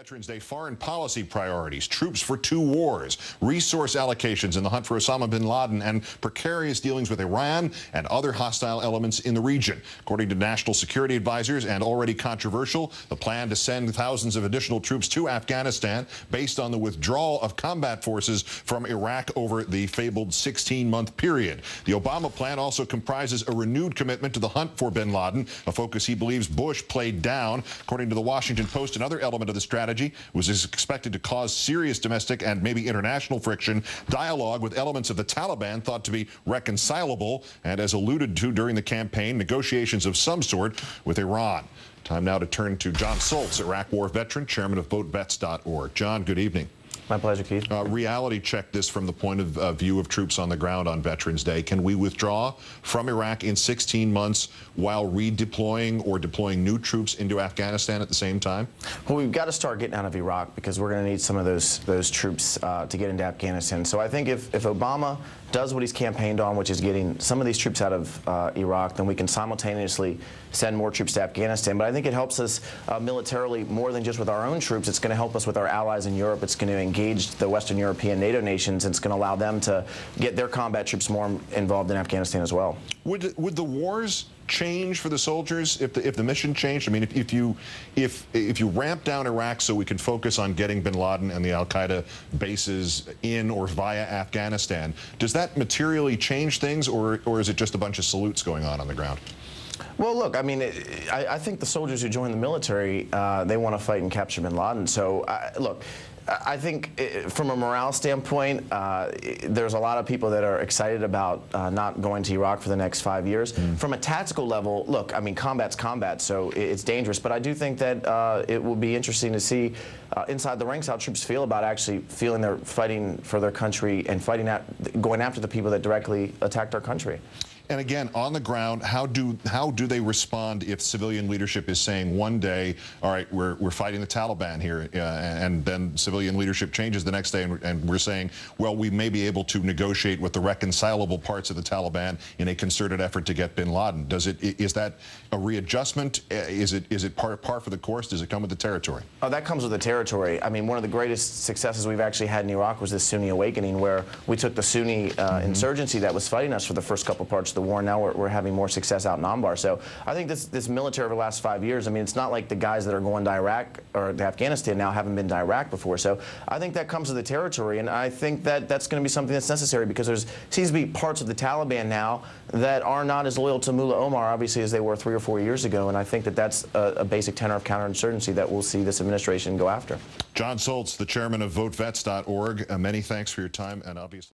Veterans Day foreign policy priorities, troops for 2 wars, resource allocations in the hunt for Osama bin Laden, and precarious dealings with Iran and other hostile elements in the region. According to national security advisors, and already controversial, the plan to send thousands of additional troops to Afghanistan based on the withdrawal of combat forces from Iraq over the fabled 16-month period. The Obama plan also comprises a renewed commitment to the hunt for bin Laden, a focus he believes Bush played down. According to the Washington Post, another element of the strategy was expected to cause serious domestic and maybe international friction, dialogue with elements of the Taliban thought to be reconcilable, and as alluded to during the campaign, negotiations of some sort with Iran. Time now to turn to Jon Soltz, Iraq War veteran, chairman of VoteVets.org. John, good evening. My pleasure, Keith. Reality check this from the point of view of troops on the ground on Veterans Day. Can we withdraw from Iraq in 16 months while redeploying or deploying new troops into Afghanistan at the same time? Well, we've got to start getting out of Iraq because we're going to need some of those troops to get into Afghanistan. So I think if Obama does what he's campaigned on, which is getting some of these troops out of Iraq, then we can simultaneously send more troops to Afghanistan. But I think it helps us militarily more than just with our own troops. It's going to help us with our allies in Europe. It's going to engage the Western European NATO nations, and it's going to allow them to get their combat troops more involved in Afghanistan as well. Would the wars change for the soldiers if the mission changed? I mean, if you ramp down Iraq so we can focus on getting bin Laden and the Al-Qaeda bases in or via Afghanistan, does that materially change things, or is it just a bunch of salutes going on the ground? Well, look, I mean, I think the soldiers who join the military, they want to fight and capture bin Laden. So, look, I think from a morale standpoint, there's a lot of people that are excited about not going to Iraq for the next 5 years. From a tactical level, look, I mean, combat's combat, so it's dangerous. But I do think that it will be interesting to see inside the ranks how troops feel about actually feeling they're fighting for their country and going after the people that directly attacked our country. And again, on the ground, how do they respond if civilian leadership is saying one day, all right, we're fighting the Taliban here, and then civilian leadership changes the next day, and we're saying, well, we may be able to negotiate with the reconcilable parts of the Taliban in a concerted effort to get bin Laden. Is that a readjustment? Is it par for the course? Does it come with the territory? Oh, that comes with the territory. I mean, one of the greatest successes we've actually had in Iraq was this Sunni awakening, where we took the Sunni insurgency that was fighting us for the first couple parts of the war. Now we're having more success out in Anbar. So I think this military over the last 5 years, I mean, it's not like the guys that are going to Iraq or to Afghanistan now haven't been to Iraq before. So I think that comes with the territory, and I think that that's going to be something that's necessary, because there seems to be parts of the Taliban now that are not as loyal to Mullah Omar, obviously, as they were 3 or 4 years ago, and I think that that's a basic tenor of counterinsurgency that we'll see this administration go after. Jon Soltz, the chairman of VoteVets.org, many thanks for your time, and obviously